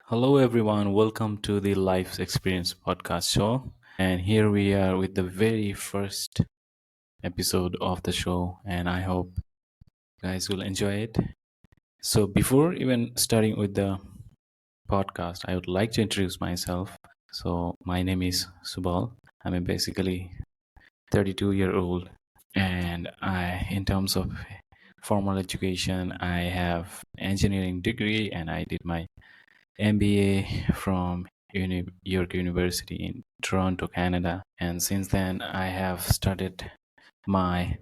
Hello, everyone. Welcome to the Life Experience podcast show. And here we are with the very first episode of the show. And I hope you guys will enjoy it. So, before even starting with the podcast, I would like to introduce myself. So, my name is Subal. I'm a basically 32-year-old. And in terms of formal education, I have engineering degree and I did my MBA from York University in Toronto, Canada. And since then, I have started my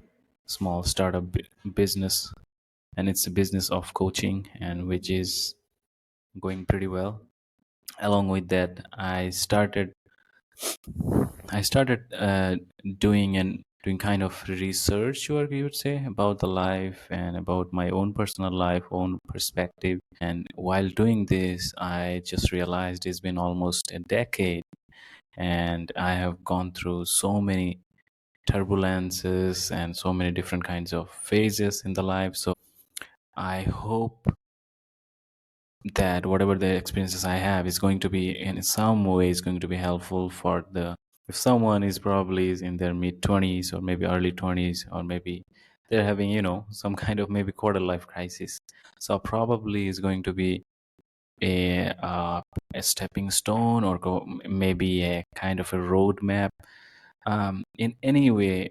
small startup business, and it's a business of coaching, and which is going pretty well. Along with that, I started doing kind of research work, you would say, about the life and about my own personal life, own perspective. And while doing this, I just realized it's been almost a decade, and I have gone through so many turbulences and so many different kinds of phases in the life. So I hope that whatever the experiences I have is going to be in some way is going to be helpful for the if someone is probably is in their mid 20s or maybe early 20s, or maybe they're having some kind of maybe quarter life crisis. So probably is going to be a stepping stone, or maybe a kind of a roadmap, in any way,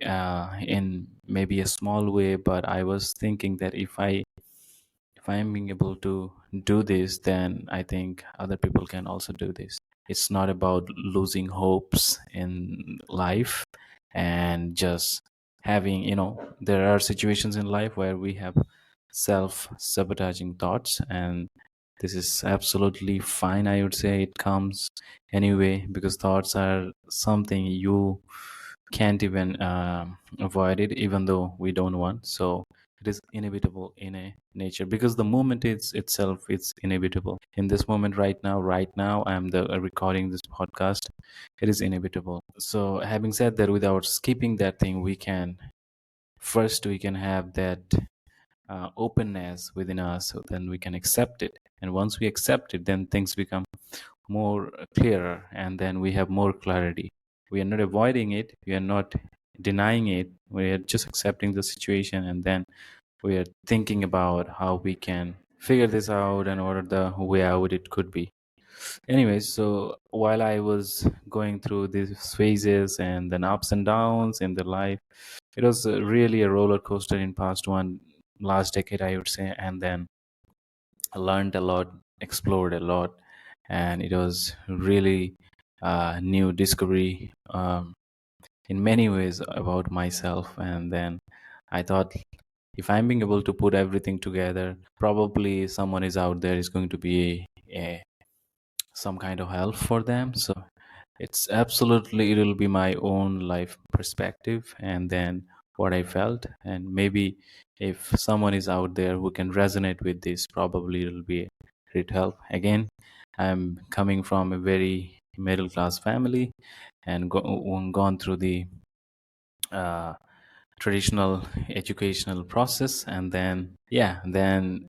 in maybe a small way. But I was thinking that if I'm being able to do this, then I think other people can also do this. It's not about losing hopes in life and just there are situations in life where we have self sabotaging thoughts, and this is absolutely fine. I would say it comes anyway, because thoughts are something you can't even avoid it, even though we don't want. So it is inevitable in a nature, because the moment itself it's inevitable. In this moment, right now I'm the recording this podcast. It is inevitable. So having said that, without skipping that thing, we can have that openness within us, so then we can accept it. And once we accept it, then things become more clearer, and then we have more clarity. We are not avoiding it, we are not denying it, we are just accepting the situation, and then we are thinking about how we can figure this out and what are the way out it could be. Anyways, so while I was going through these phases and then ups and downs in the life, it was really a roller coaster in past one last decade, I would say. And then I learned a lot, explored a lot, and it was really new discovery, in many ways about myself. And then I thought, if I'm being able to put everything together, probably someone is out there is going to be some kind of help for them. So it'll be my own life perspective, and then what I felt. And maybe if someone is out there who can resonate with this, probably it'll be a great help. Again, I'm coming from a very middle class family, and gone through the uh, traditional educational process. And then, yeah, then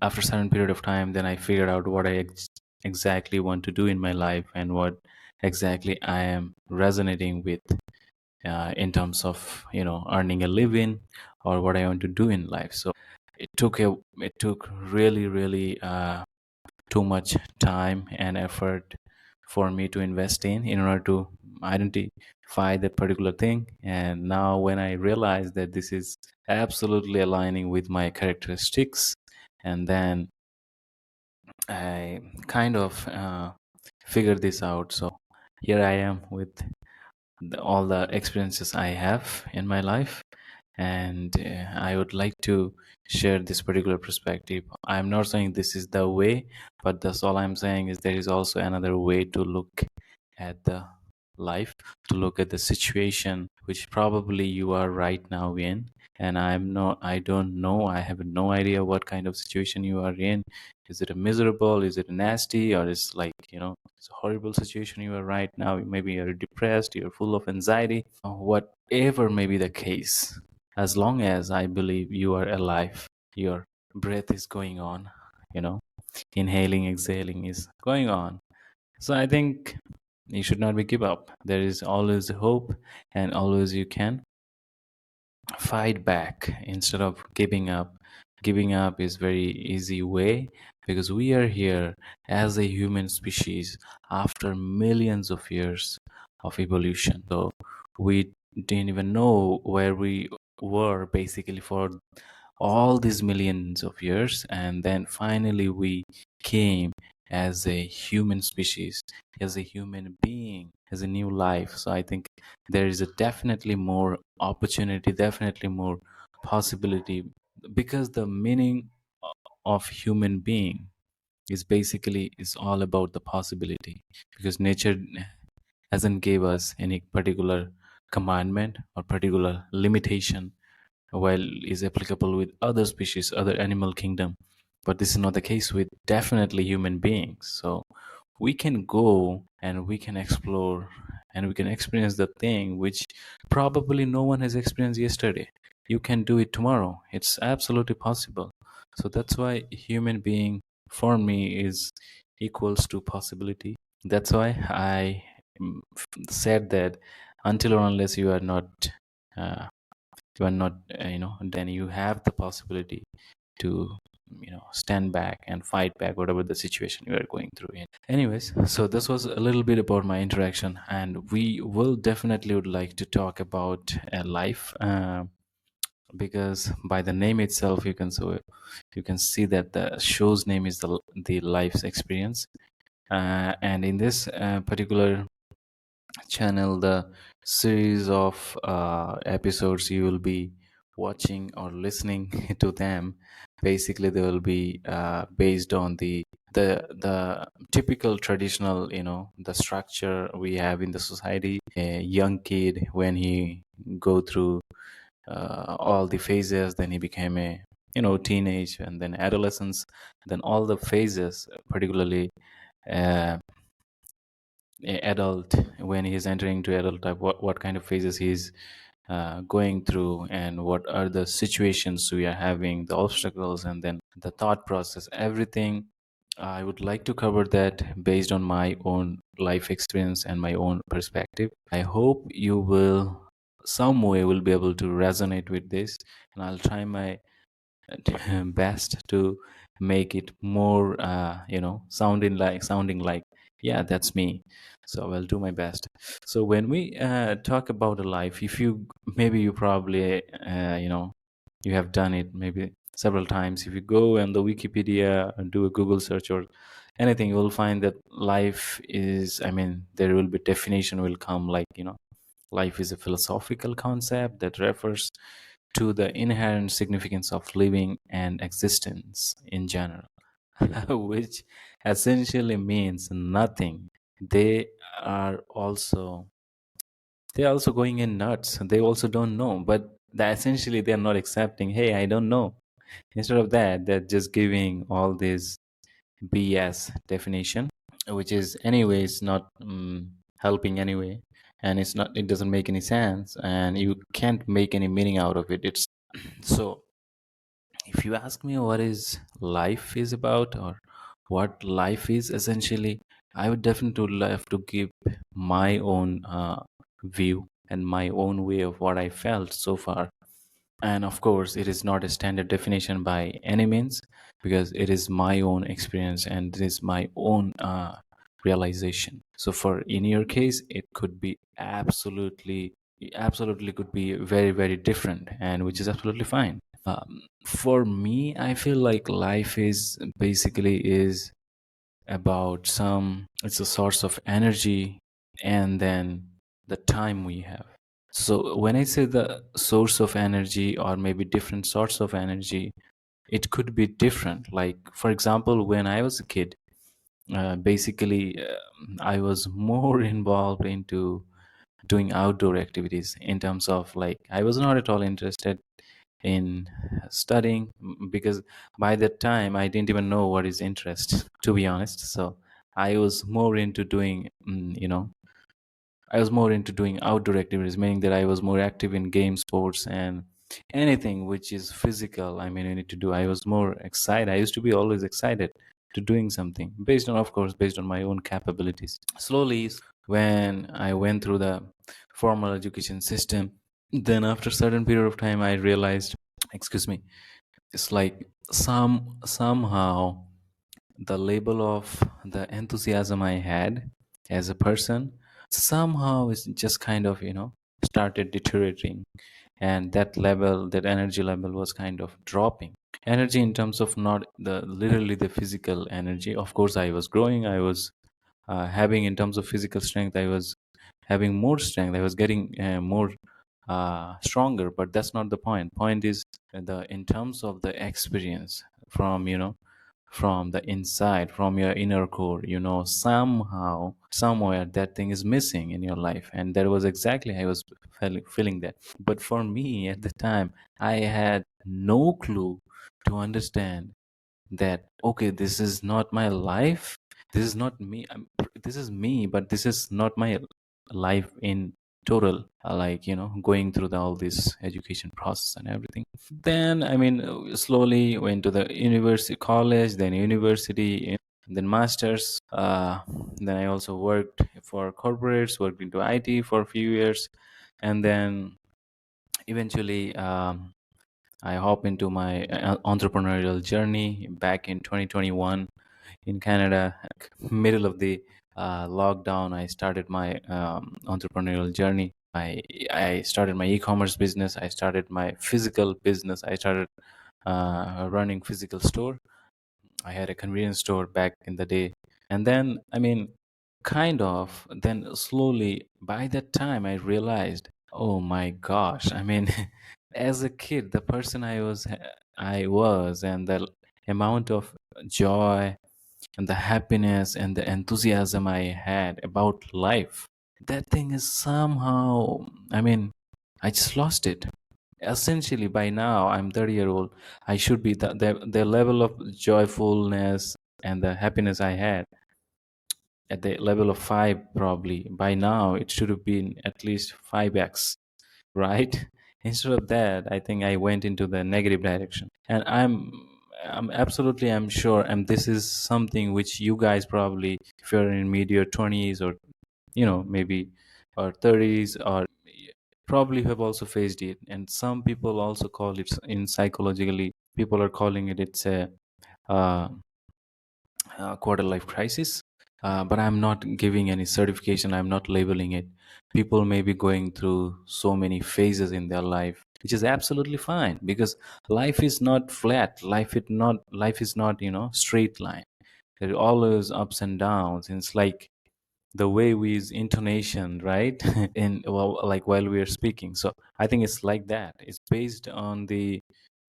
after a certain period of time, then I figured out what I exactly want to do in my life, and what exactly I am resonating with, in terms of earning a living, or what I want to do in life. So it took really, really too much time and effort for me to invest in order to identify that particular thing. And now when I realize that this is absolutely aligning with my characteristics, and then I kind of figured this out. So here I am with all the experiences I have in my life, and I would like to share this particular perspective. I'm not saying this is the way, but that's all I'm saying is there is also another way to look at the life, to look at the situation which probably you are right now in. And I don't know, I have no idea what kind of situation you are in. Is it a miserable, is it a nasty, or is like it's a horrible situation you are right now. Maybe you're depressed, you're full of anxiety, whatever may be the case. As long as I believe you are alive, your breath is going on, you know inhaling, exhaling is going on. So I think you should not be give up. There is always hope, and always you can fight back instead of giving up. Giving up is very easy way, because we are here as a human species after millions of years of evolution. So we didn't even know where we were basically for all these millions of years, and then finally we came as a human species, as a human being, as a new life. So I think there is a definitely more opportunity, definitely more possibility, because the meaning of human being is basically is all about the possibility, because nature hasn't gave us any particular commandment or particular limitation, while is applicable with other species, other animal kingdom. But this is not the case with definitely human beings. So we can go and we can explore and we can experience the thing which probably no one has experienced yesterday. You can do it tomorrow. It's absolutely possible. So that's why human being for me is equals to possibility. That's why I said that until or unless uh, you are not then you have the possibility to stand back and fight back whatever the situation you are going through in. Anyways, so this was a little bit about my interaction, and we will definitely would like to talk about life, because by the name itself you can see that the show's name is the life's experience, and in this particular channel, the series of episodes you will be watching or listening to them, basically they will be based on the typical traditional, the structure we have in the society. A young kid, when he go through all the phases, then he became a teenage, and then adolescence, then all the phases, particularly uh, adult, when he's entering to adult type, what kind of phases he's going through, and what are the situations we are having, the obstacles, and then the thought process, everything. I would like to cover that based on my own life experience and my own perspective. I hope you will some way will be able to resonate with this, and I'll try my best to make it more sounding like yeah, that's me. So I'll do my best. So when we talk about a life, if you maybe you probably you have done it maybe several times. If you go on the Wikipedia and do a Google search or anything, you will find that life is, I mean, there will be definition will come, like life is a philosophical concept that refers to the inherent significance of living and existence in general, which essentially means nothing. They are also they're also going in nuts. They also don't know, but essentially they're not accepting. Hey, I don't know. Instead of that, they're just giving all this BS definition, which is anyways not helping anyway, and it doesn't make any sense, and you can't make any meaning out of it. It's so if you ask me what is life is about, or what life is essentially, I would definitely love to give my own view and my own way of what I felt so far. And of course, it is not a standard definition by any means, because it is my own experience and it is my own realization. So for in your case, it could be absolutely could be very, very different, and which is absolutely fine. For me, I feel like life is basically is about it's a source of energy, and then the time we have. So when I say the source of energy, or maybe different sorts of energy, it could be different. Like for example, when I was a kid, basically I was more involved into doing outdoor activities, in terms of like I was not at all interested in studying, because by that time I didn't even know what is interest, to be honest. So I was more into doing I was more into doing outdoor activities, meaning that I was more active in game sports and anything which is physical. I mean, I need to do. I was more excited. I used to be always excited to doing something based on, of course, based on my own capabilities. Slowly, when I went through the formal education system, then after a certain period of time, I realized, excuse me, it's like somehow the label of the enthusiasm I had as a person somehow is just kind of, started deteriorating. And that level, that energy level was kind of dropping. Energy in terms of not the literally the physical energy. Of course, I was growing, I was having in terms of physical strength, I was having more strength, I was getting more stronger, but that's not the point is the in terms of the experience from, from the inside, from your inner core, somehow somewhere that thing is missing in your life. And that was exactly I was feeling that. But for me at the time, I had no clue to understand that, okay, this is not my life, this is not me. This is me, but this is not my life in total. Like, going through all this education process and everything. Then, I mean, slowly went to the university, college, then university, then masters. Then I also worked for corporates, worked into IT for a few years, and then eventually I hop into my entrepreneurial journey back in 2021 in Canada. Middle of the lockdown, I started my entrepreneurial journey. I started my e-commerce business. I started my physical business. I started running physical store. I had a convenience store back in the day. And then, I mean, kind of, then slowly, by that time, I realized, oh my gosh, I mean, as a kid, the person I was, and the amount of joy and the happiness and the enthusiasm I had about life, that thing is somehow, I mean, I just lost it. Essentially, by now, I'm 30-year-old. I should be the level of joyfulness and the happiness I had at the level of five, probably by now it should have been at least 5x, right? Instead of that, I think I went into the negative direction. And I'm sure, and this is something which you guys probably, if you're in media 20s, or maybe or 30s, or probably have also faced it. And some people also call it, in psychologically, people are calling it, it's a uh, quarter life crisis. But I'm not giving any certification, I'm not labeling it. People may be going through so many phases in their life, which is absolutely fine, because life is not flat. Life is not straight line. There are always ups and downs. And it's like the way we use intonation, right? In, well, like while we are speaking. So I think it's like that. It's based on the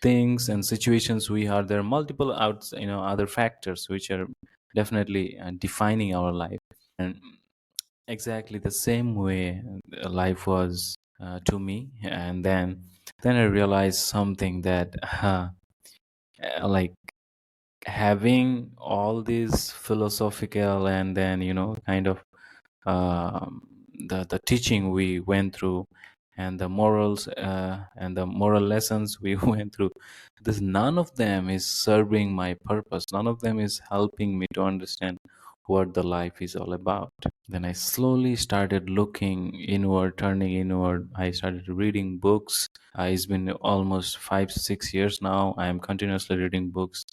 things and situations we are. There are multiple other factors which are definitely defining our life. And exactly the same way life was to me. And then I realized something, that like, having all these philosophical, and then kind of um, the teaching we went through, and the morals and the moral lessons we went through, this, none of them is serving my purpose. None of them is helping me to understand what the life is all about. Then I slowly started looking inward, turning inward. I started reading books. It's been almost 5 6 years now. I am continuously reading books.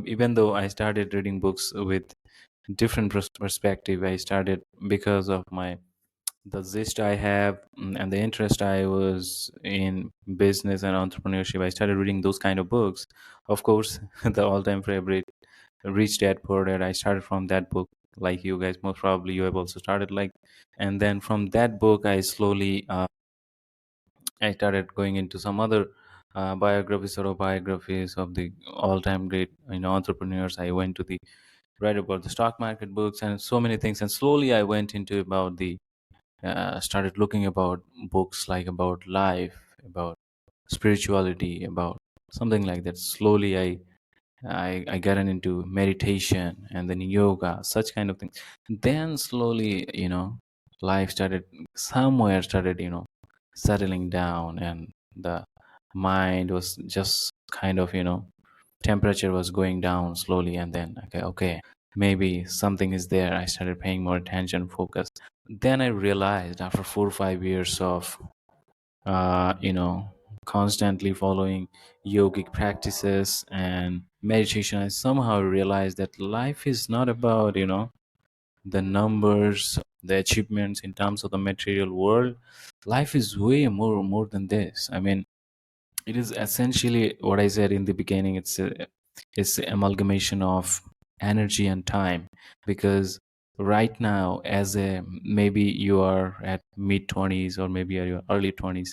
Even though I started reading books with different perspective, I started because of my the zest I have, and the interest I was in business and entrepreneurship. I started reading those kind of books. Of course, the all-time favorite, Rich Dad Poor Dad, I started from that book. Like you guys, most probably you have also started like. And then from that book, I started going into some other biographies or biographies of the all-time great entrepreneurs. I went to the read about the stock market books and so many things. And slowly I went into about the started looking about books like about life, about spirituality, about something like that. Slowly I got into meditation and then yoga, such kind of things. Then slowly, life started settling down, and the mind was just kind of temperature was going down slowly, and then okay, maybe something is there. I started paying more attention, focus. Then I realized after 4 or 5 years of you know, constantly following yogic practices and meditation, I somehow realized that life is not about, the numbers, the achievements in terms of the material world. Life is way more than this. I mean, it is essentially what I said in the beginning. It's the amalgamation of energy and time. Because right now, as a maybe you are at mid 20s or maybe your early 20s,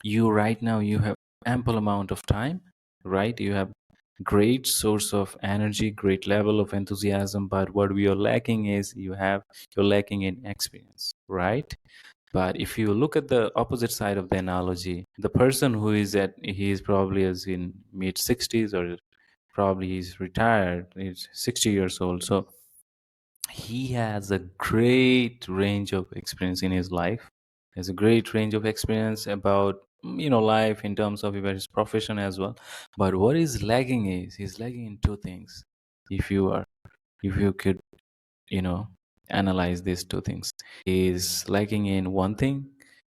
you right now you have ample amount of time, right? You have great source of energy, great level of enthusiasm, but what we are lacking is you're lacking in experience, right? But if you look at the opposite side of the analogy, the person who is he is probably is in mid 60s, or probably he's retired, he's 60 years old. So he has a great range of experience in his life. Has a great range of experience about, life in terms of even his profession as well. But what is lacking is he's lacking in two things. If you are, if you could, you know, analyze these two things, is lacking in one thing.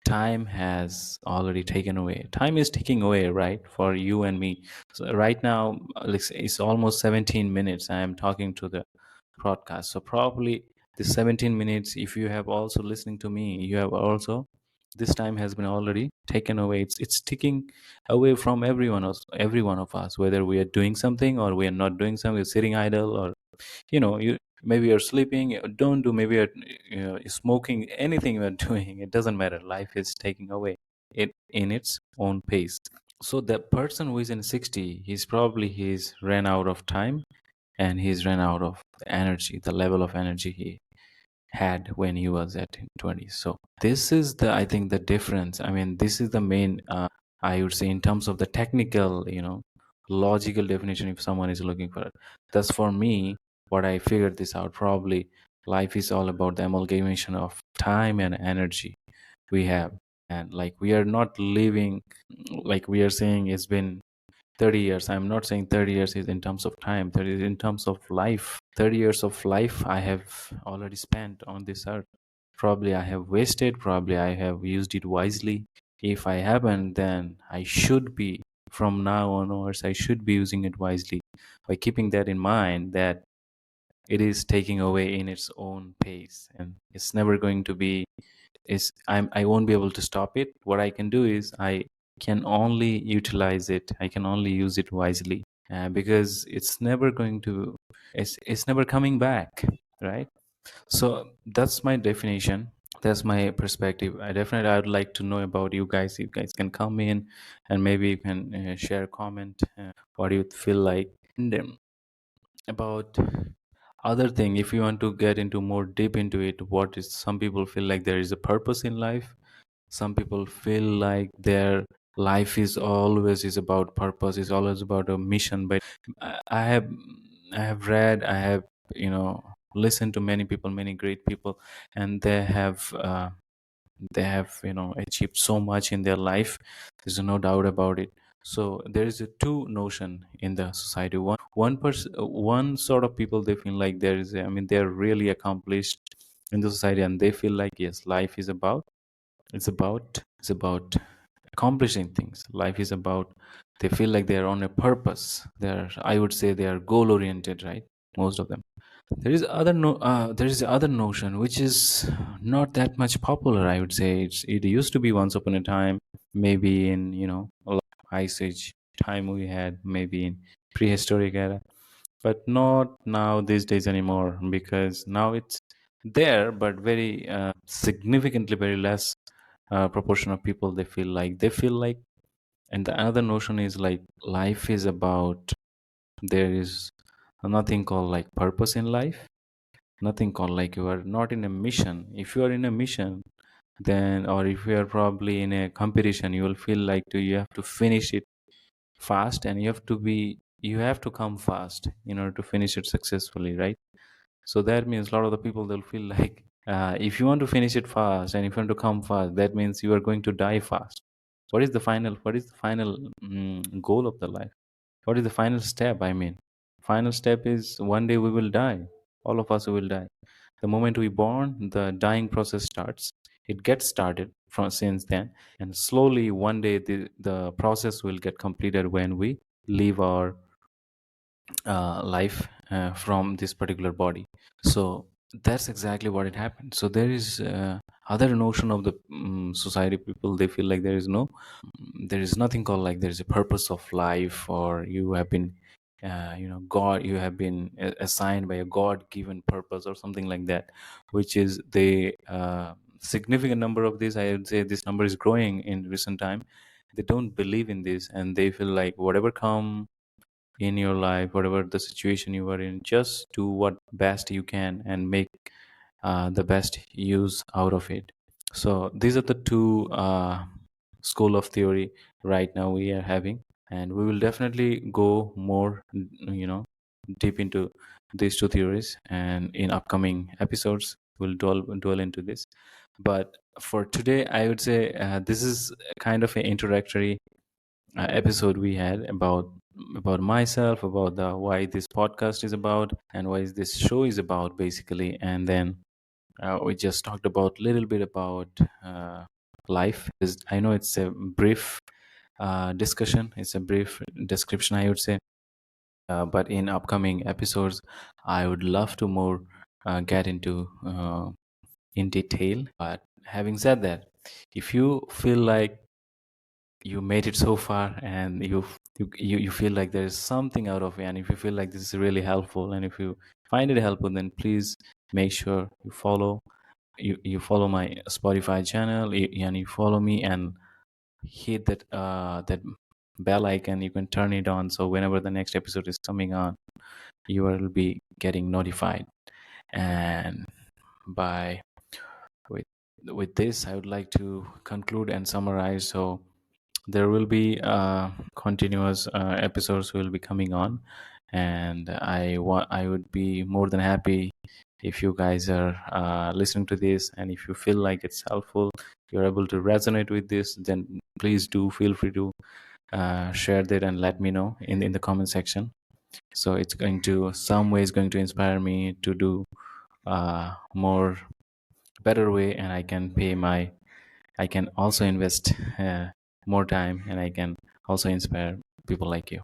Time has already taken away. Time is taking away, right, for you and me. So right now, it's almost 17 minutes I am talking to the broadcast. So probably the 17 minutes, if you have also listening to me, you have also, this time has been already taken away. It's taking away from every one of us, whether we are doing something or we are not doing something, we're sitting idle, or you maybe you're sleeping, don't do, maybe you're smoking, anything you're doing, it doesn't matter. Life is taking away it in its own pace. So the person who is in 60, he's ran out of time, and he's ran out of the energy, the level of energy he had when he was at 20. So this is the, I think, the difference. I mean, this is the main, I would say, in terms of the technical, logical definition, if someone is looking for it. Thus for me, what I figured this out, probably life is all about the amalgamation of time and energy we have. And like, we are not living, like we are saying it's been 30 years. I'm not saying 30 years is in terms of time, 30 is in terms of life. 30 years of life I have already spent on this earth. Probably I have wasted, probably I have used it wisely. If I haven't, then I should be, from now onwards, I should be using it wisely, by keeping that in mind, that it is taking away in its own pace, and it's never going to be, I won't be able to stop it. What I can do is I can only utilize it, I can only use it wisely, because it's never going to, it's never coming back, right? So that's my definition, that's my perspective. I would like to know about you guys. You guys can come in, and maybe you can share a comment, what do you feel like. And about other thing, if you want to get into more deep into it, what is, some people feel like there is a purpose in life. Some people feel like their life is about purpose, is always about a mission. But I have read, I have, listened to many people, many great people, and they have achieved so much in their life. There's no doubt about it. So there is a two notion in the society. One sort of people, they feel like there is I mean, they're really accomplished in the society, and they feel like, yes, life is about, it's about accomplishing things. Life is about, they feel like they're on a purpose. They're, I would say, they are goal oriented, right? Most of them. There is other notion which is not that much popular. I would say it used to be once upon a time, maybe in, a lot of ice age time we had, maybe in prehistoric era, but not now these days anymore, because now it's there, but very significantly very less proportion of people, they feel like. And the other notion is like, life is about, there is nothing called like purpose in life, nothing called like, you are not in a mission. If you are in a mission, then, or if you are probably in a competition, you will feel like you have to finish it fast, and you have to come fast in order to finish it successfully, right? So that means a lot of the people, they'll feel like, if you want to finish it fast and if you want to come fast, that means you are going to die fast. What is the final goal of the life? What is the final step? I mean, final step is one day we will die. All of us will die. The moment we born, the dying process starts. It gets started from since then, and slowly one day the process will get completed when we leave our life from this particular body. So that's exactly what it happened. So there is other notion of the society people. They feel like there is nothing called like there is a purpose of life, or you have been god, you have been assigned by a god given purpose or something like that, which is the significant number of this. I would say this number is growing in recent time. They don't believe in this, and they feel like whatever come in your life, whatever the situation you are in, just do what best you can and make the best use out of it. So these are the two school of theory right now we are having, and we will definitely go more, deep into these two theories, and in upcoming episodes we'll dwell into this. But for today, I would say this is kind of an introductory episode we had about myself, about the why this podcast is about, and why this show is about, basically. And then we just talked about a little bit about life. I know it's a brief discussion, it's a brief description, I would say. But in upcoming episodes, I would love to more get into in detail. But having said that, if you feel like you made it so far, and you feel like there is something out of it, and if you feel like this is really helpful, and if you find it helpful, then please make sure you follow my Spotify channel, and you follow me, and hit that bell icon. You can turn it on, so whenever the next episode is coming on, you will be getting notified. And by with with this, I would like to conclude and summarize. So there will be continuous episodes will be coming on, and I would be more than happy if you guys are listening to this, and if you feel like it's helpful, you're able to resonate with this, then please do feel free to share that and let me know in the comment section. So it's going to some way is going to inspire me to do more better way, and I can also invest more time, and I can also inspire people like you.